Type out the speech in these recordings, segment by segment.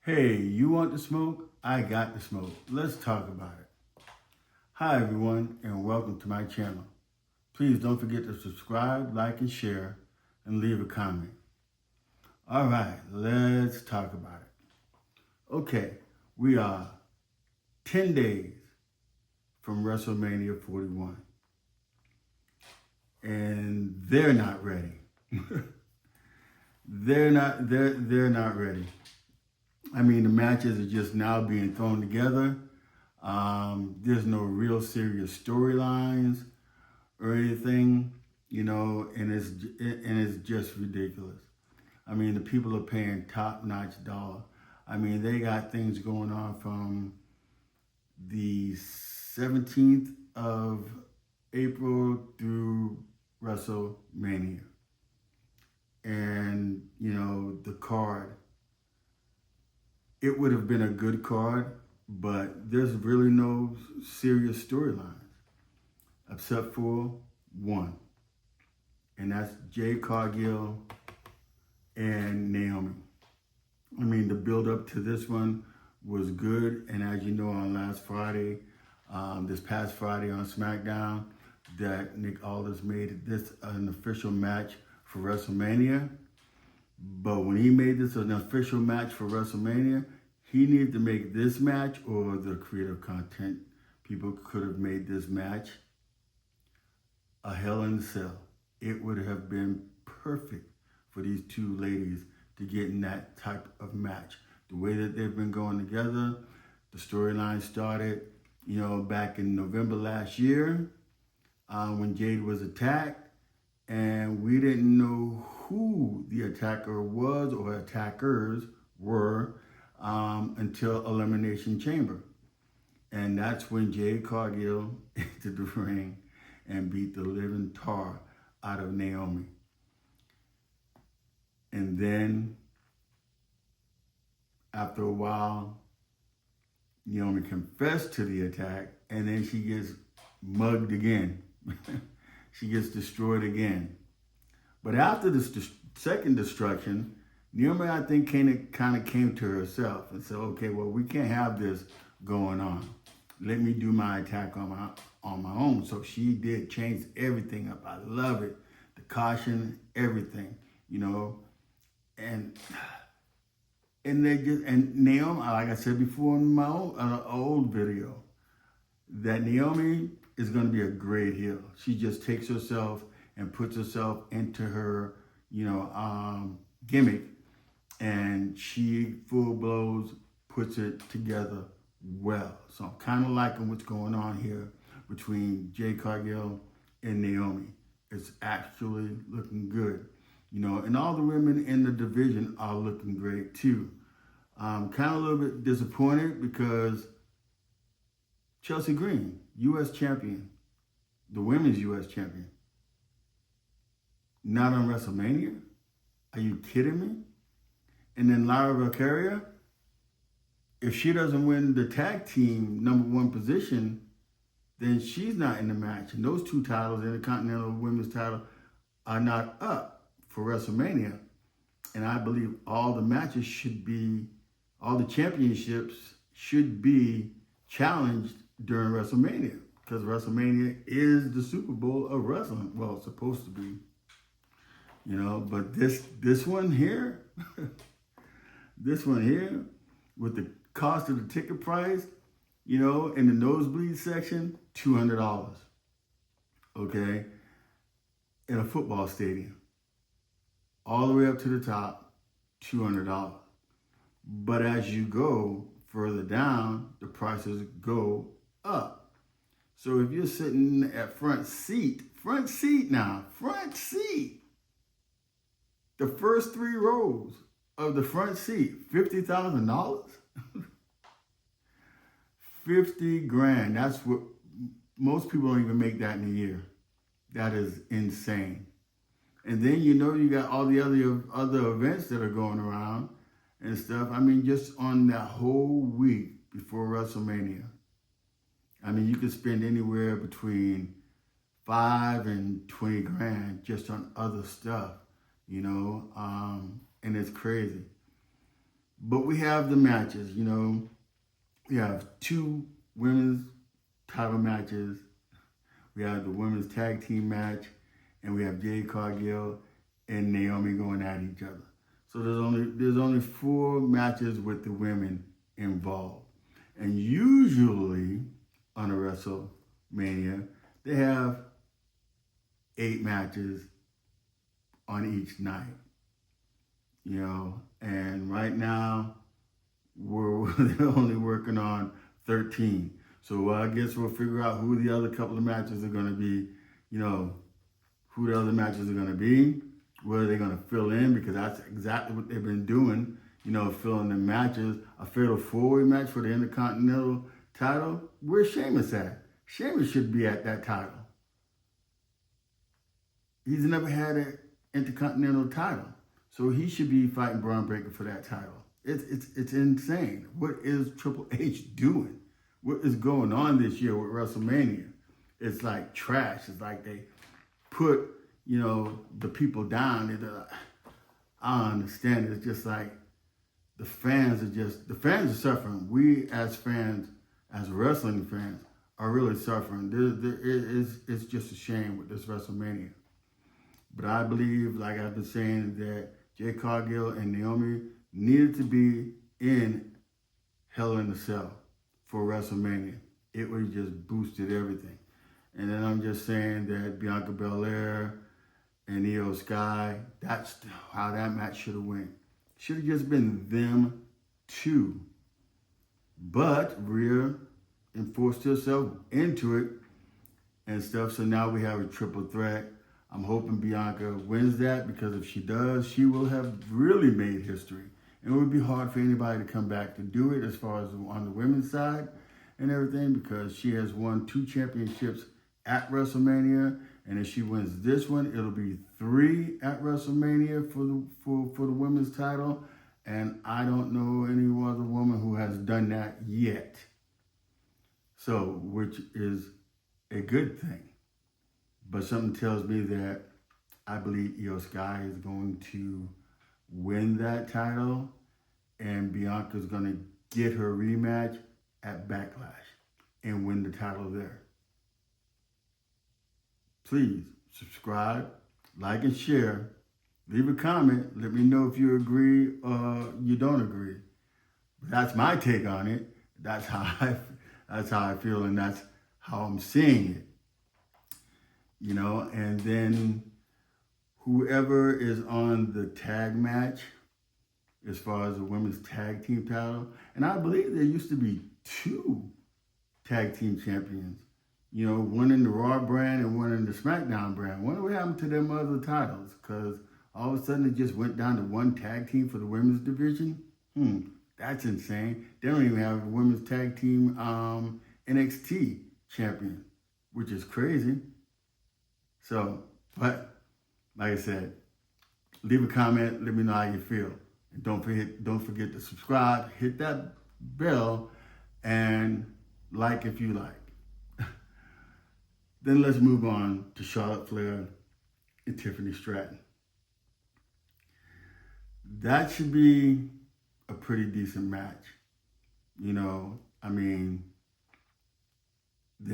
Hey, you want the smoke? I got the smoke. Let's talk about it. Hi everyone and welcome to my channel. Please don't forget to subscribe, like, and share, and leave a comment. All right, let's talk about it. Okay, we are 10 days from WrestleMania 41. And they're not ready. they're not ready. I mean, the matches are just now being thrown together. There's no real serious storylines or anything, and it's just ridiculous. I mean, the people are paying top-notch dollar. I mean, they got things going on from the 17th of April through WrestleMania. And, the card, it would have been a good card, but there's really no serious storylines except for one, and that's Jade, Cargill, and Naomi. I mean, the build up to this one was good, and as you know, on last Friday, this past Friday on SmackDown, that Nick Aldis made this an official match for WrestleMania. But when he made this an official match for WrestleMania, he needed to make this match, or the creative content people could have made this match a Hell in a Cell. It would have been perfect for these two ladies to get in that type of match. The way that they've been going together, the storyline started, back in November last year when Jade was attacked, and we didn't know who the attacker was or attackers were until Elimination Chamber. And that's when Jade Cargill entered the ring and beat the living tar out of Naomi. And then, after a while, Naomi confessed to the attack, and then she gets mugged again. She gets destroyed again. But after the second destruction, Naomi, I think, kind of came to herself and said, okay, well, we can't have this going on. Let me do my attack on my own. So she did change everything up. I love it. The caution, everything, and Naomi, like I said before in my old video, that Naomi is going to be a great heel. She just takes herself and puts herself into her, gimmick, and she full blows, puts it together well. So I'm kind of liking what's going on here between Jade Cargill and Naomi. It's actually looking good, and all the women in the division are looking great too. I'm kind of a little bit disappointed because Chelsea Green, U.S. champion, the women's U.S. champion, not on WrestleMania? Are you kidding me? And then Lyra Valkyria, if she doesn't win the tag team #1 position, then she's not in the match. And those two titles, the Intercontinental Women's title, are not up for WrestleMania. And I believe all the championships should be challenged during WrestleMania, because WrestleMania is the Super Bowl of wrestling. Well, it's supposed to be, but this one here, this one here, with the cost of the ticket price, in the nosebleed section, $200, okay, in a football stadium, all the way up to the top, $200. But as you go further down, the prices go up. So if you're sitting at front seat now, the first 3 rows of the front seat, $50,000? 50 grand. That's what most people don't even make that in a year. That is insane. And then you got all the other events that are going around and stuff. I mean, just on that whole week before WrestleMania, I mean, you could spend anywhere between 5 and 20 grand just on other stuff, and it's crazy. But we have the matches, We have 2 women's title matches. We have the women's tag team match, and we have Jade Cargill and Naomi going at each other. So there's only 4 matches with the women involved. And usually on a WrestleMania, they have 8 matches on each night. And right now they're only working on 13. So I guess we'll figure out who the other couple of matches are going to be, who the other matches are going to be, where they're going to fill in, because that's exactly what they've been doing, filling in matches. A fatal 4-way match for the Intercontinental title. Where's Sheamus at? Sheamus should be at that title. He's never had an Intercontinental title. So he should be fighting Braun Breaker for that title. It's insane. What is Triple H doing? What is going on this year with WrestleMania? It's like trash. It's like they put, the people down. I don't understand it. It's just like the fans are suffering. We as fans, as wrestling fans, are really suffering. It's just a shame with this WrestleMania. But I believe, like I've been saying, that Jade Cargill and Naomi needed to be in Hell in a Cell for WrestleMania. It would have just boosted everything. And then I'm just saying that Bianca Belair and Io Sky, that's how that match should have went. Should have just been them 2. But Rhea enforced herself into it and stuff. So now we have a triple threat. I'm hoping Bianca wins that, because if she does, she will have really made history. And it would be hard for anybody to come back to do it as far as on the women's side and everything, because she has won 2 championships at WrestleMania. And if she wins this one, it'll be 3 at WrestleMania for the women's title. And I don't know any other woman who has done that yet. So, which is a good thing. But something tells me that I believe Io Sky is going to win that title, and Bianca's going to get her rematch at Backlash and win the title there. Please subscribe, like, and share. Leave a comment. Let me know if you agree or you don't agree. But that's my take on it. That's how I feel, and that's how I'm seeing it. And then whoever is on the tag match, as far as the women's tag team title, and I believe there used to be 2 tag team champions, one in the Raw brand and one in the SmackDown brand. Wonder what happened to them other titles, because all of a sudden it just went down to 1 tag team for the women's division. That's insane. They don't even have a women's tag team NXT champion, which is crazy. So, but like I said, leave a comment. Let me know how you feel. And don't forget to subscribe, hit that bell, and like if you like. Then let's move on to Charlotte Flair and Tiffany Stratton. That should be a pretty decent match. The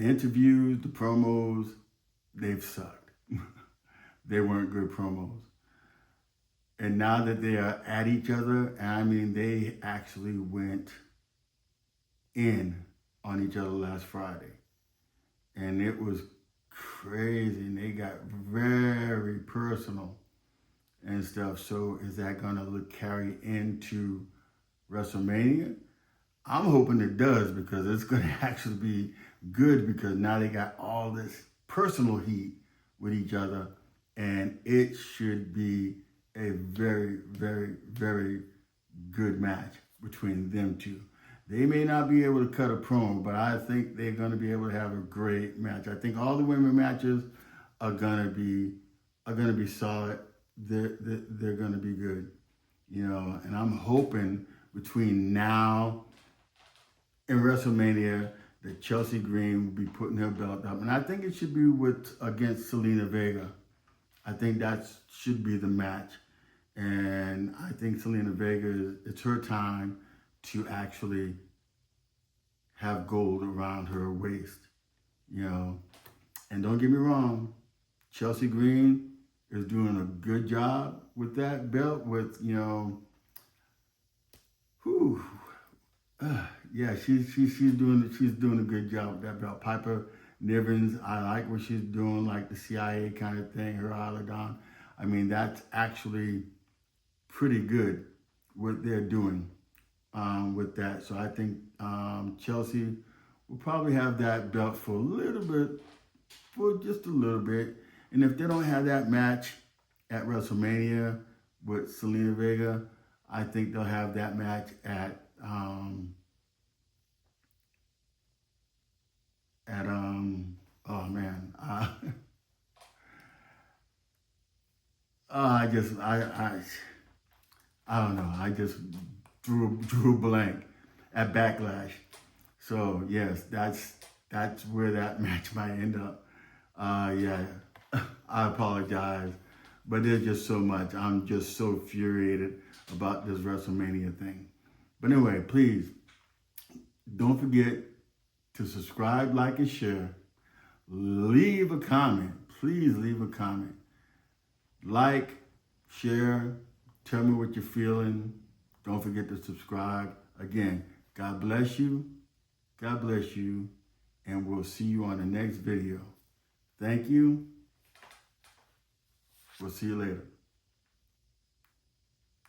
interviews, the promos, they've sucked. They weren't good promos. And now that they are at each other, they actually went in on each other last Friday. And it was crazy. And they got very personal and stuff. So is that going to carry into WrestleMania? I'm hoping it does, because it's going to actually be good, because now they got all this personal heat with each other, and it should be a very, very, very good match between them 2. They may not be able to cut a promo, but I think they're going to be able to have a great match. I think all the women matches are going to be solid. They're going to be good, and I'm hoping between now and WrestleMania that Chelsea Green will be putting her belt up. And I think it should be against Selena Vega. I think that should be the match. And I think Selena Vega, it's her time to actually have gold around her waist, you know. And don't get me wrong, Chelsea Green is doing a good job with that belt with, you know, yeah, she's doing a good job with that belt. Piper Nivens, I like what she's doing, like the CIA kind of thing, her Alagon. I mean, that's actually pretty good what they're doing with that. So I think Chelsea will probably have that belt for a little bit, for just a little bit. And if they don't have that match at WrestleMania with Selena Vega, I think they'll have that match at oh man, I don't know. I just drew a blank at Backlash. So yes, that's where that match might end up. Yeah, I apologize, but there's just so much. I'm just so infuriated about this WrestleMania thing. But anyway, please don't forget to subscribe, like, and share. Leave a comment. Please leave a comment. Like, share, tell me what you're feeling. Don't forget to subscribe. Again, God bless you. God bless you. And we'll see you on the next video. Thank you. We'll see you later.